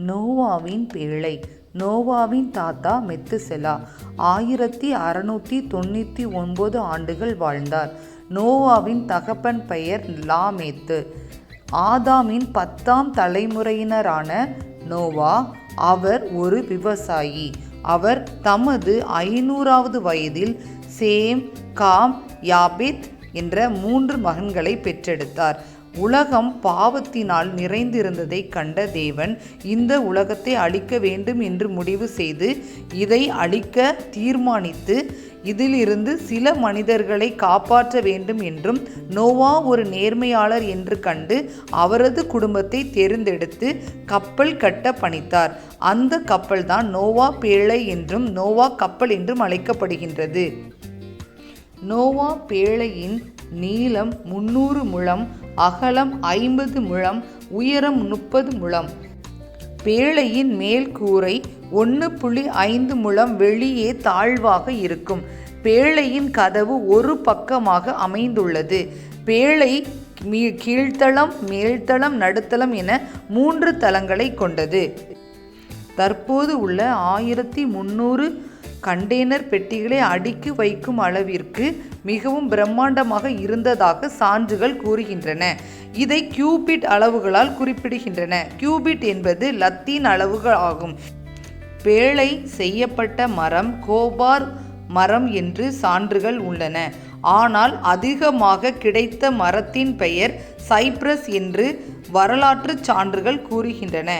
நோவாவின் பேழை. நோவாவின் தாத்தா மெத்துசெலா 1699 ஆண்டுகள் வாழ்ந்தார். நோவாவின் தகப்பன் பெயர் லாமேத்து. ஆதாமின் 10ஆம் தலைமுறையினரான நோவா. அவர் ஒரு விவசாயி. அவர் தமது 500வது வயதில் சேம், காம், யாபேத் என்ற 3 மகன்களை பெற்றெடுத்தார். உலகம் பாவத்தினால் நிறைந்திருந்ததை கண்ட தேவன் இந்த உலகத்தை அழிக்க வேண்டும் என்று முடிவு செய்து இதை அழிக்க தீர்மானித்து இதிலிருந்து சில மனிதர்களை காப்பாற்ற வேண்டும் என்றும் நோவா ஒரு நேர்மையாளர் என்று கண்டு அவரது குடும்பத்தை தேர்ந்தெடுத்து கப்பல் கட்ட பணித்தார். அந்த கப்பல் தான் நோவா பேழை என்றும் நோவா கப்பல் என்றும் அழைக்கப்படுகின்றது. நோவா பேழையின் நீளம் 300 முழம், அகலம் 50 முழம், உயரம் 30 முழம். பேழையின் மேல் கூரை 1.5 முழம் வெளியே தாழ்வாக இருக்கும். பேழையின் கதவு ஒரு பக்கமாக அமைந்துள்ளது. பேழை கீழ்த்தளம், மேல்தளம், நடுத்தளம் என 3 தளங்களை கொண்டது. தற்போது உள்ள 1300 கண்டெய்னர் பெட்டிகளை அடுக்கி வைக்கும் அளவிற்கு மிகவும் பிரம்மாண்டமாக இருந்ததாக சான்றுகள் கூறுகின்றன. இதை கியூபிட் அளவுகளால் குறிப்பிடுகின்றன. கியூபிட் என்பது லத்தீன் அளவுகள் ஆகும். பேழை செய்யப்பட்ட மரம் கோபார் மரம் என்று சான்றுகள் உள்ளன. ஆனால் அதிகமாக கிடைத்த மரத்தின் பெயர் சைப்ரஸ் என்று வரலாற்று சான்றுகள் கூறுகின்றன.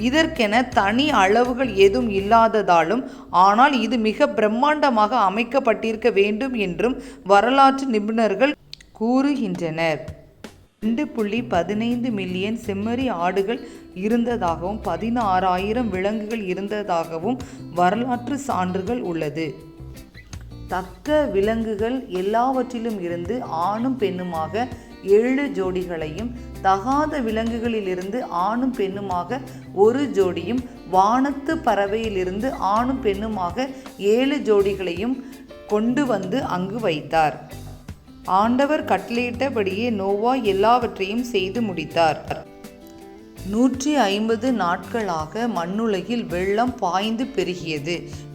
இதற்கென தனி அளவுகள் ஏதும் இல்லாததாலும் ஆனால் இது மிக பிரம்மாண்டமாக அமைக்கப்பட்டிருக்க வேண்டும் என்றும் வரலாற்று நிபுணர்கள் கூறுகின்றனர். 2.15 மில்லியன் செம்மறி ஆடுகள் இருந்ததாகவும் 16,000 விலங்குகள் இருந்ததாகவும் வரலாற்று சான்றுகள் உள்ளது. தக்க விலங்குகள் எல்லாவற்றிலும் இருந்து ஆணும் பெண்ணுமாக 7 ஜோடிகளையும், தகாத விலங்குகளிலிருந்து ஆணும் பெண்ணுமாக 1 ஜோடியும், வானத்து பறவையிலிருந்து ஆணும் பெண்ணுமாக 7 ஜோடிகளையும் கொண்டு வந்து அங்கு வைத்தார். ஆண்டவர் கட்டளையிட்டபடியே நோவா எல்லாவற்றையும் செய்து முடித்தார். 150 நாட்களாக மண்ணுலகில் வெள்ளம் பாய்ந்து பெருகியது.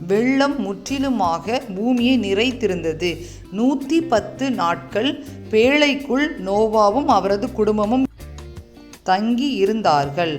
வெள்ளம் முற்றிலுமாக பூமியை நிறைத்திருந்தது. 110 நாட்கள் பேழைக்குள் நோவாவும் அவரது குடும்பமும் தங்கி இருந்தார்கள்.